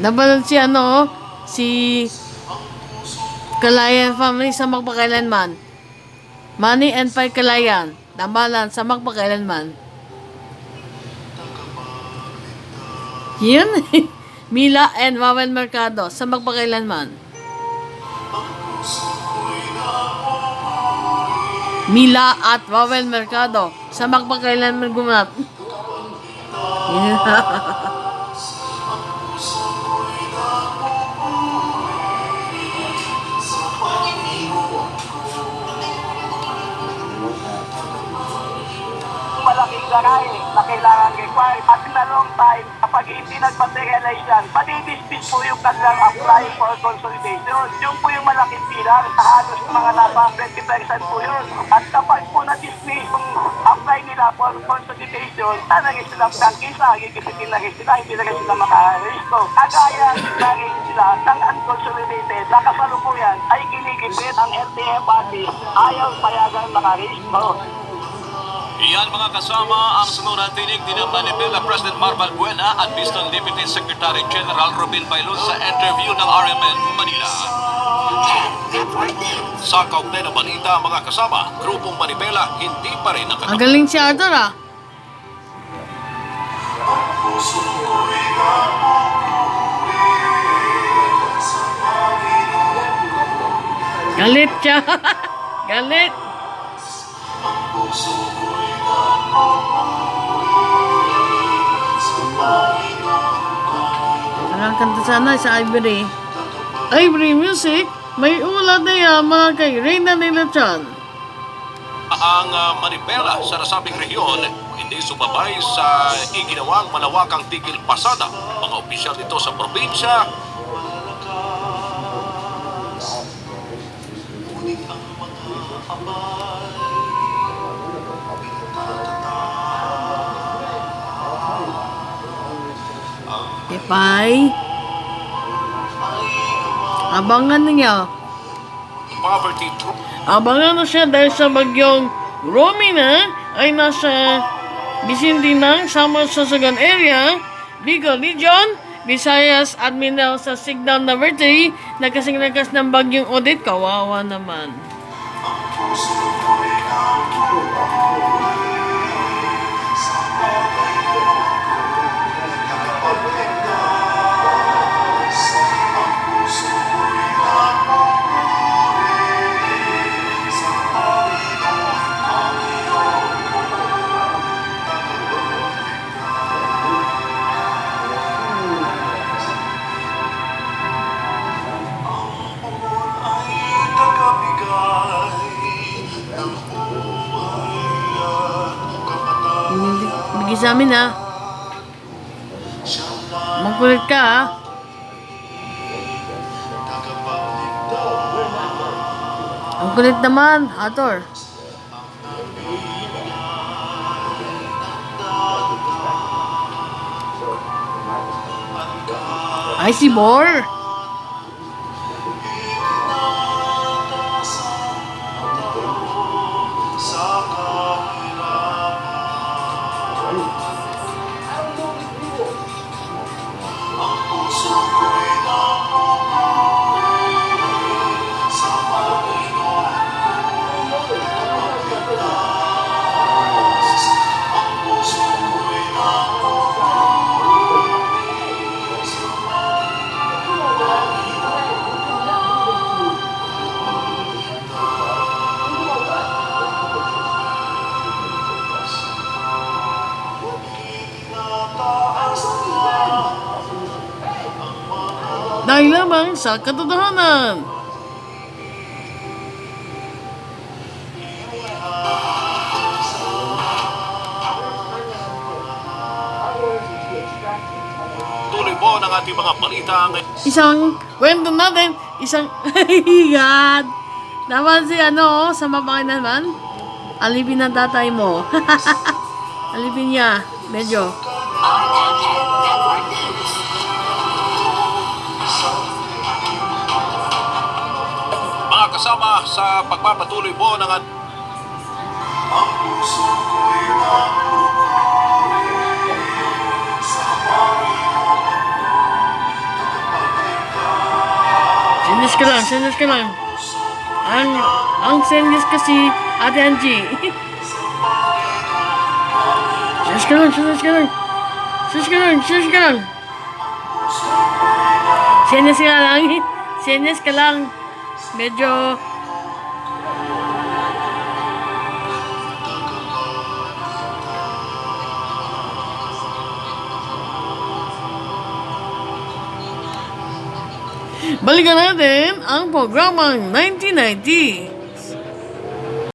Nabalot si si Kalayan family sa magpakailanman. Manny and Pai Kalayan, tambalan sa magpakailanman. Yun. Mila and Wawel Mercado sa magpakailanman. Mila at Wawel Mercado sa magpakailanman gumanap. Malaking garay na kailangan require at in a long time kapag hindi nag-materialize yan, madidispute po yung kanilang apply for consolidation. Yung po yung malaking bilang, halos mga nasa 20% po yun. At kapag po na-dismiss yung apply nila for consolidation, talagang silang prangkisa, gigipitin na rin sila, hindi na rin sila makaharisto. Agaya na rin sila ng unconsolidated na kasalukuyan ay kinigipit ang LTFRB, ayaw payagan makaharisto. Iyan mga kasama ang sunod tinig ni Manibela President Marval Buena at Boston Deputy Secretary General Robin Bailon sa interview ng RMN Manila. Sa kaugnay na balita mga kasama, grupong Manibela hindi pa rin Ang galing si Arthur Galit siya. Galit. Ang kanta sana sa Ivory. Ivory Music, may ulat na yan mga kay Reyna nila Chan. Ang Manibela sa nasabing rehiyon hindi sumabay sa iginawang malawakang tigil pasada. Mga opisyal dito sa probinsya Ipay. Abangan niya. poverty troop. Abangan na siya dahil sa bagyong Romina ay nasa Vicente ng Samar Sorsogon area, Bicol Region, Visayas at Mindanao sa signal number 3 na kasing lakas ng bagyong Odette. Kawawa naman. Bigay sa amin Magkulit ka Ang kulit naman, Hator. Ay, si Bor. Dahil lamang sa katotohanan. Tuloy po ng ating mga balita Isang kwento natin, isang God. Naman si sa mabangin naman. Alipin ng tatay mo. Alipin niya, medyo. mga kasama sa pagpapatuloy po ng Sinis ka lang. Ang sinis kasi Ate Angie. Sinis ka lang. Sinis ka lang. Medyo balikan natin ang programang 1990.